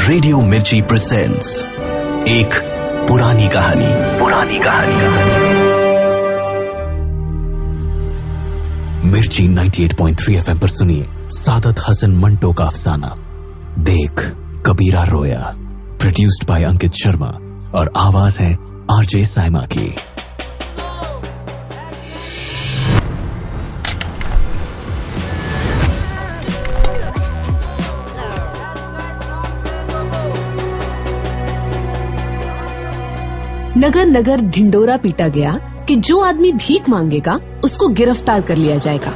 Radio मिर्ची presents एक पुरानी कहानी। मिर्ची 98.3 FM पर सुनिए सादत हसन मंटो का अफसाना देख कबीरा रोया। प्रोड्यूस्ड बाय अंकित शर्मा और आवाज है आरजे साइमा की। नगर नगर ढिंडोरा पीटा गया कि जो आदमी भीख मांगेगा उसको गिरफ्तार कर लिया जाएगा।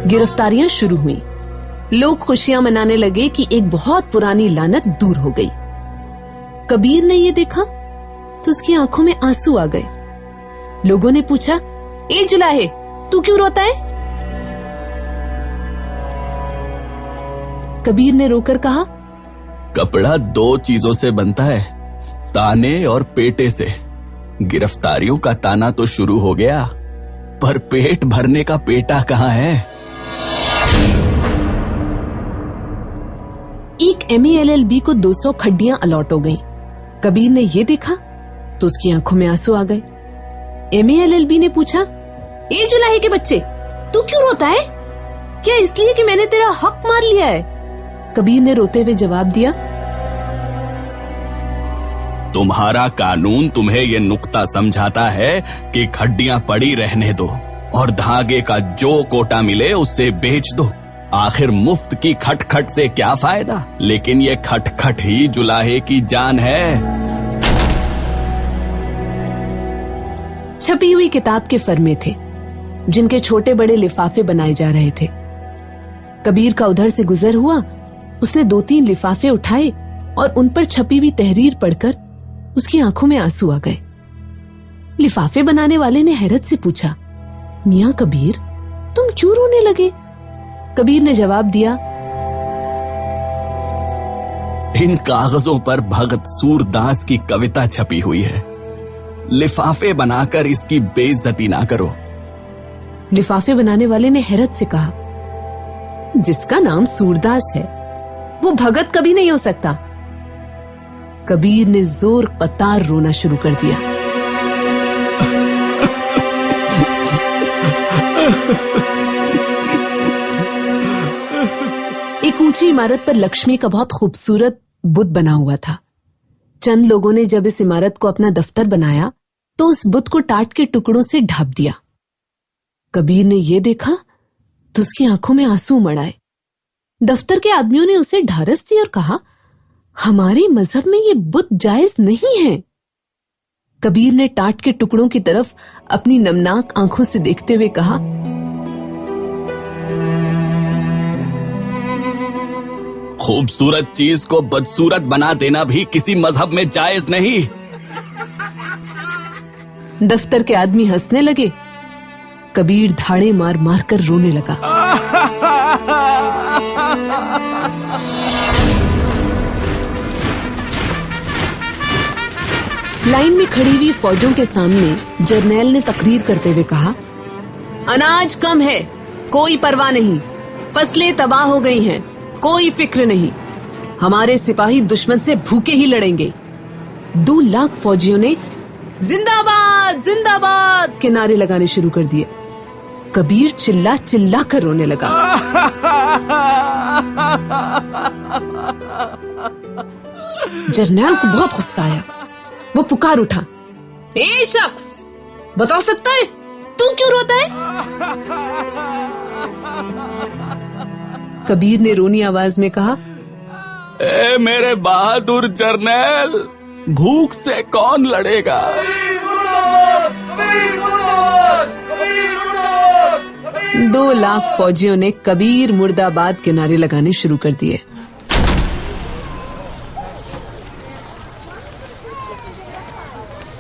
गिरफ्तारियां शुरू हुई। लोग खुशियां मनाने लगे कि एक बहुत पुरानी लानत दूर हो गई। कबीर ने ये देखा तो उसकी आंखों में आंसू आ गए। लोगों ने पूछा, ए जुलाहे, तू क्यों रोता है? कबीर ने रोकर कहा, कपड़ा दो चीजों से बनता है, ताने और पेटे से। गिरफ्तारियों का ताना तो शुरू हो गया, पर पेट भरने का पेटा कहाँ है? एक MA-LLB को 200 खड्डियां अलॉट हो गईं। कबीर ने ये देखा तो उसकी आंखों में आंसू आ गए। MA-LLB ने पूछा, ए जुलाहे के बच्चे, तू क्यों रोता है? क्या इसलिए कि मैंने तेरा हक मार लिया है? कबीर ने रोते हुए जवाब दिया, तुम्हारा कानून तुम्हें ये नुक्ता समझाता है कि खड्डियां पड़ी रहने दो और धागे का जो कोटा मिले उससे बेच दो। आखिर मुफ्त की खटखट से क्या फायदा? लेकिन ये खटखट ही जुलाहे की जान है। छपी हुई किताब के फर्मे थे जिनके छोटे बड़े लिफाफे बनाए जा रहे थे। कबीर का उधर से गुजर हुआ। उसने 2-3 लिफाफे उठाए और उन पर छपी हुई तहरीर पढ़कर उसकी आंखों में आंसू आ गए। लिफाफे बनाने वाले ने हैरत से पूछा, मियां कबीर, तुम क्यों रोने लगे? कबीर ने जवाब दिया, इन कागजों पर भगत सूरदास की कविता छपी हुई है। लिफाफे बनाकर इसकी बेइज्जती ना करो। लिफाफे बनाने वाले ने हैरत से कहा, जिसका नाम सूरदास है वो भगत कभी नहीं हो सकता। कबीर ने जोर कतार रोना शुरू कर दिया। एक ऊंची इमारत पर लक्ष्मी का बहुत खूबसूरत बुत बना हुआ था। चंद लोगों ने जब इस इमारत को अपना दफ्तर बनाया तो उस बुत को टाट के टुकड़ों से ढाप दिया। कबीर ने यह देखा तो उसकी आंखों में आंसू उमड़ आए। दफ्तर के आदमियों ने उसे ढारस दी और कहा, हमारे मजहब में ये बुत जायज नहीं है। कबीर ने टाट के टुकड़ों की तरफ अपनी नमनाक आंखों से देखते हुए कहा, खूबसूरत चीज को बदसूरत बना देना भी किसी मजहब में जायज नहीं। दफ्तर के आदमी हंसने लगे। कबीर धाड़े मार मार कर रोने लगा। लाइन में खड़ी हुई फौजों के सामने जर्नैल ने तकरीर करते हुए कहा, अनाज कम है, कोई परवाह नहीं। फसलें तबाह हो गई हैं, कोई फिक्र नहीं। हमारे सिपाही दुश्मन से भूखे ही लड़ेंगे। 2 लाख फौजियों ने जिंदाबाद जिंदाबाद के नारे लगाने शुरू कर दिए। कबीर चिल्ला चिल्ला कर रोने लगा। जर्नैल को बहुत गुस्सा आया। वो पुकार उठा, ए शख्स, बता सकता है तू क्यों रोता है? कबीर ने रोनी आवाज में कहा, ए मेरे बहादुर जर्नैल, भूख से कौन लड़ेगा? 2 लाख फौजियों ने कबीर मुर्दाबाद के नारे लगाने शुरू कर दिए।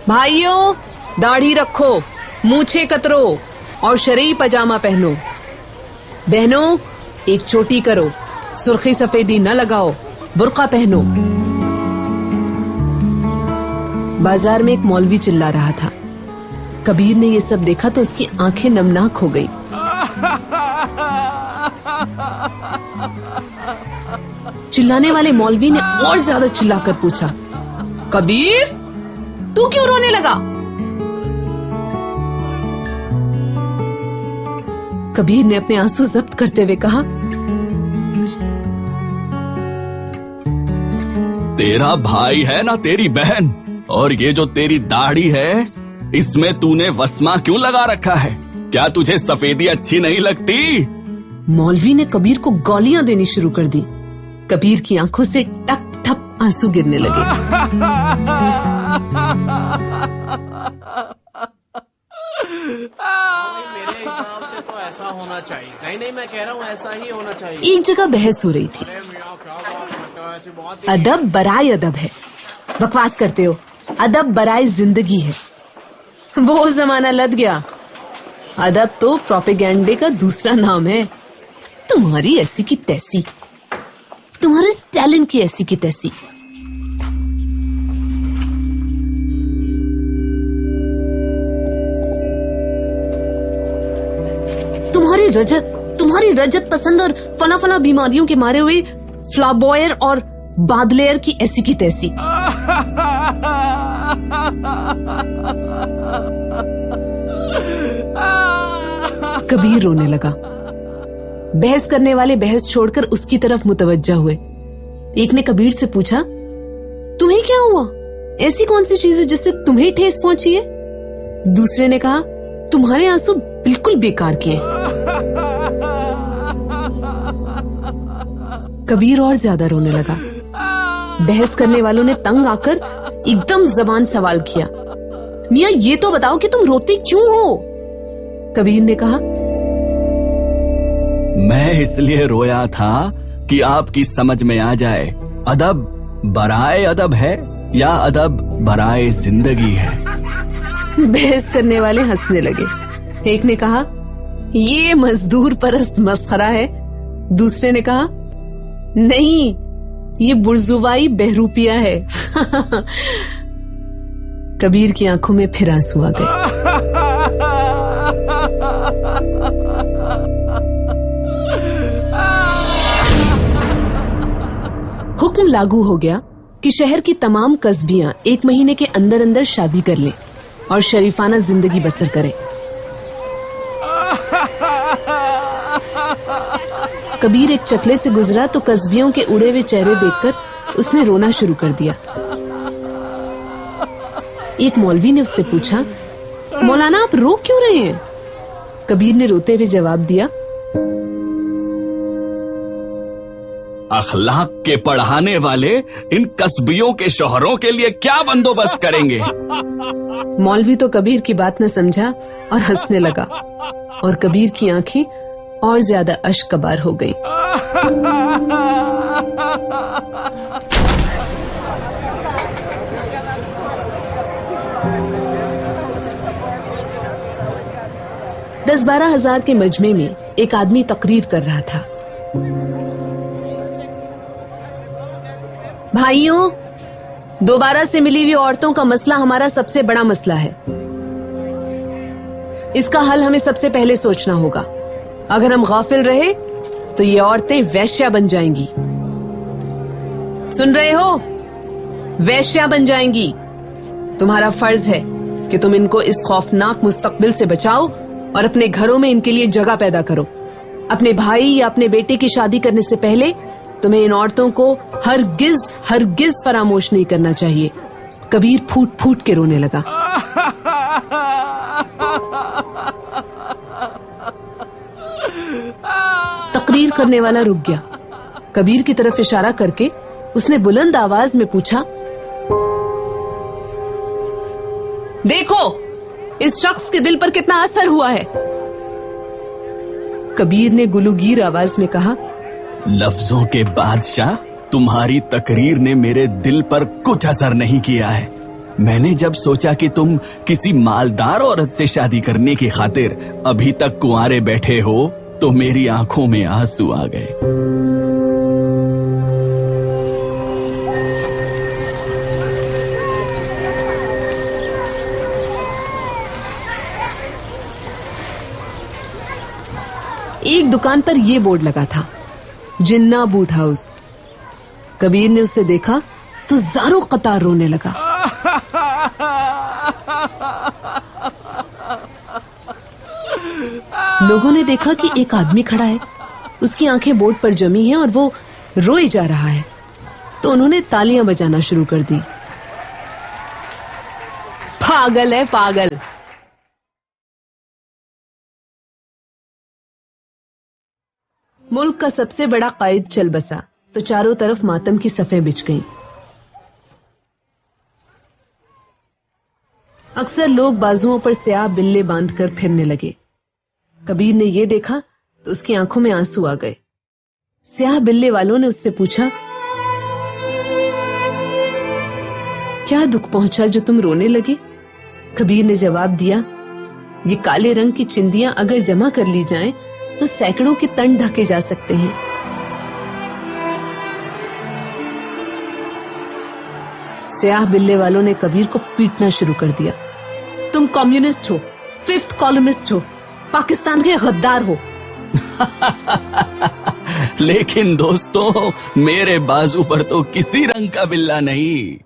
भाइयों, दाढ़ी रखो, मूछें कतरो और शरई पजामा पहनो। बहनों, एक चोटी करो, सुर्खी सफेदी न लगाओ, बुर्का पहनो। बाजार में एक मौलवी चिल्ला रहा था। कबीर ने ये सब देखा तो उसकी आंखें नमनाक हो गई। चिल्लाने वाले मौलवी ने और ज्यादा चिल्लाकर पूछा, कबीर, तू क्यों रोने लगा? कबीर ने अपने आंसू जब्त करते हुए कहा, तेरा भाई है ना तेरी बहन, और ये जो तेरी दाढ़ी है इसमें तूने वस्मा क्यों लगा रखा है? क्या तुझे सफेदी अच्छी नहीं लगती? मौलवी ने कबीर को गालियां देनी शुरू कर दी। कबीर की आंखों से टप टप आंसू गिरने लगे। मेरे हिसाब से तो ऐसा होना चाहिए। नहीं, मैं कह रहा हूँ ऐसा ही होना चाहिए। एक जगह बहस हो रही थी। अदब बराए अदब है, बकवास करते हो। अदब बराए जिंदगी है। वो जमाना लद गया। अदब तो प्रोपेगेंडे का दूसरा नाम है। तुम्हारी ऐसी की तैसी, तुम्हारे स्टालिन की ऐसी की तैसी। तुम्हारी रजत पसंद और फना फना बीमारियों के मारे हुए फ्लाबॉयर और बादलेयर की ऐसी की तैसी। कबीर रोने लगा। बहस करने वाले बहस छोड़कर उसकी तरफ मुतवज्जा हुए। एक ने कबीर से पूछा, तुम्हें क्या हुआ? ऐसी कौन सी चीज है जिससे तुम्हें ठेस पहुंची है? दूसरे ने कहा, तुम्हारे आंसू बिल्कुल बेकार के हैं। कबीर और ज्यादा रोने लगा। बहस करने वालों ने तंग आकर एकदम जबान सवाल किया, मियां ये तो बताओ कि तुम रोते क्यों हो? कबीर ने कहा, मैं इसलिए रोया था कि आपकी समझ में आ जाए अदब बराए अदब है या अदब बराए जिंदगी है। बहस करने वाले हंसने लगे। एक ने कहा, ये मजदूर परस्त मस्खरा है। दूसरे ने कहा, नहीं, ये बुर्जुवाई बहरूपिया है। कबीर की आंखों में फिर आंसू आ गए। हुक्म लागू हो गया कि शहर की तमाम कस्बियां 1 महीने के अंदर अंदर शादी कर लें और शरीफाना जिंदगी बसर करें। कबीर एक चकले से गुजरा तो कस्बियों के उड़े हुए चेहरे देखकर उसने रोना शुरू कर दिया। एक मौलवी ने उससे पूछा, मौलाना आप रो क्यों रहे हैं? कबीर ने रोते हुए जवाब दिया, अखलाक के पढ़ाने वाले इन कस्बियों के शोहरों के लिए क्या बंदोबस्त करेंगे? मौलवी तो कबीर की बात न समझा और हंसने लगा और कबीर की आंखें और ज्यादा अश्कबार हो गईं। दस 12 हजार के मजमे में एक आदमी तकरीर कर रहा था, भाइयों, दोबारा से मिली हुई औरतों का मसला हमारा सबसे बड़ा मसला है। इसका हल हमें सबसे पहले सोचना होगा। अगर हम गाफिल रहे तो ये औरतें वैश्या बन जाएंगी। सुन रहे हो? वैश्या बन जाएंगी। तुम्हारा फर्ज है कि तुम इनको इस खौफनाक मुस्तकबिल से बचाओ और अपने घरों में इनके लिए जगह पैदा करो। अपने भाई या अपने बेटे की शादी करने से पहले तुम्हें इन औरतों को हरगिज फरामोश नहीं करना चाहिए। कबीर फूट फूट के रोने लगा। तकरीर करने वाला रुक गया। कबीर की तरफ इशारा करके उसने बुलंद आवाज में पूछा, देखो इस शख्स के दिल पर कितना असर हुआ है। कबीर ने गुलूगीर आवाज में कहा, लफ्जों के बादशाह, तुम्हारी तकरीर ने मेरे दिल पर कुछ असर नहीं किया है। मैंने जब सोचा कि तुम किसी मालदार औरत से शादी करने की खातिर अभी तक कुंवारे बैठे हो तो मेरी आंखों में आंसू आ गए। दुकान पर यह बोर्ड लगा था, जिन्ना बूट हाउस। कबीर ने उसे देखा तो ज़ारों कतार रोने लगा। लोगों ने देखा कि एक आदमी खड़ा है, उसकी आंखें बोर्ड पर जमी हैं और वो रोए जा रहा है, तो उन्होंने तालियां बजाना शुरू कर दी। पागल है पागल। मुल्क का सबसे बड़ा कायद चल बसा तो चारों तरफ मातम की सफ़ें बिछ गईं। अक्सर लोग बाजुओं पर स्याह बिल्ले बांधकर फिरने लगे। कबीर ने यह देखा तो उसकी आंखों में आंसू आ गए। स्याह बिल्ले वालों ने उससे पूछा, क्या दुख पहुंचा जो तुम रोने लगे? कबीर ने जवाब दिया, ये काले रंग की चिंदियां अगर जमा कर ली जाएं तो सैकड़ों के तन ढके जा सकते हैं। स्याह बिल्ले वालों ने कबीर को पीटना शुरू कर दिया। तुम कम्युनिस्ट हो, फिफ्थ कॉलमिस्ट हो, पाकिस्तान के गद्दार हो। लेकिन दोस्तों, मेरे बाजू पर तो किसी रंग का बिल्ला नहीं।